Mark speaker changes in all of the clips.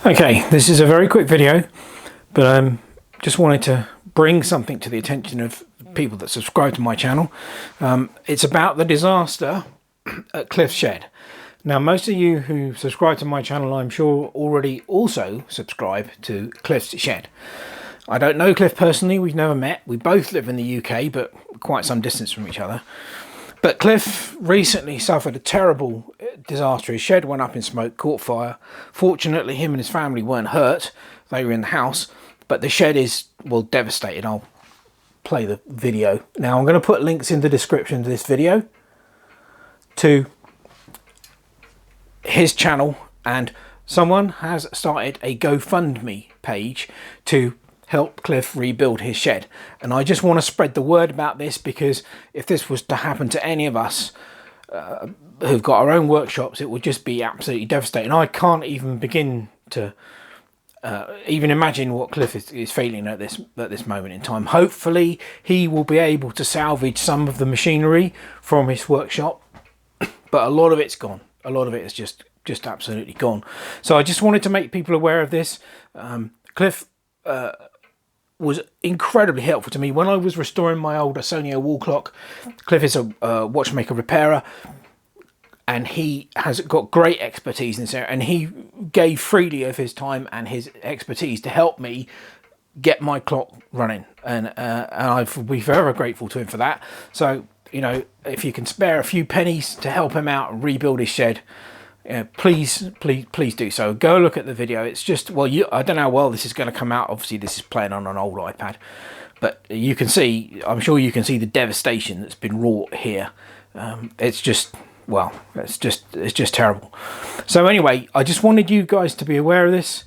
Speaker 1: Okay, this is a very quick video, but just wanted to bring something to the attention of people that subscribe to my channel. It's about the disaster at Cliff's shed. Now, most of you who subscribe to my channel, I'm sure, already also subscribe to Cliff's shed. I don't know Cliff personally, we've never met. We both live in the UK, but quite some distance from each other. But Cliff recently suffered a terrible disaster. His shed went up in smoke, caught fire. Fortunately, him and his family weren't hurt. They were in the house. But the shed is, well, devastated. I'll play the video. Now, I'm going to put links in the description to this video to his channel. And someone has started a GoFundMe page to help Cliff rebuild his shed, and I just want to spread the word about this, because if this was to happen to any of us who've got our own workshops, it would just be absolutely devastating. I can't even begin to even imagine what Cliff is feeling at this moment in time. Hopefully he will be able to salvage some of the machinery from his workshop, but a lot of it's gone. A lot of it is just absolutely gone. So I just wanted to make people aware of this. Cliff was incredibly helpful to me when I was restoring my old Sonio wall clock. Cliff is a watchmaker repairer, and he has got great expertise in this area, and he gave freely of his time and his expertise to help me get my clock running, and I've be forever grateful to him for that. So, you know, if you can spare a few pennies to help him out and rebuild his shed, please do so. Go look at the video. It's just, well, I don't know how well this is going to come out. Obviously this is playing on an old iPad, but you can see, I'm sure you can see the devastation that's been wrought here. It's just, well, it's just terrible. So anyway, I just wanted you guys to be aware of this.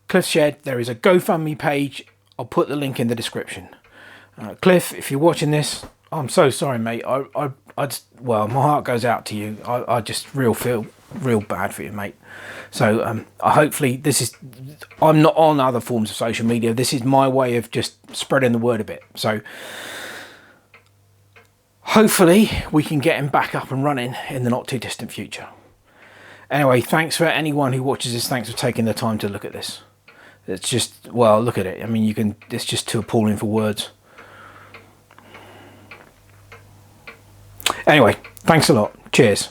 Speaker 1: Cliff's shed, there is a GoFundMe page. I'll put the link in the description. Cliff, if you're watching this, I'm so sorry, mate. Well, my heart goes out to you. I just feel real bad for you, mate. So hopefully this is, I'm not on other forms of social media. This is my way of just spreading the word a bit. So hopefully we can get him back up and running in the not too distant future. Anyway, thanks for anyone who watches this. Thanks for taking the time to look at this. It's just, well, look at it. I mean, it's just too appalling for words. Anyway, thanks a lot. Cheers.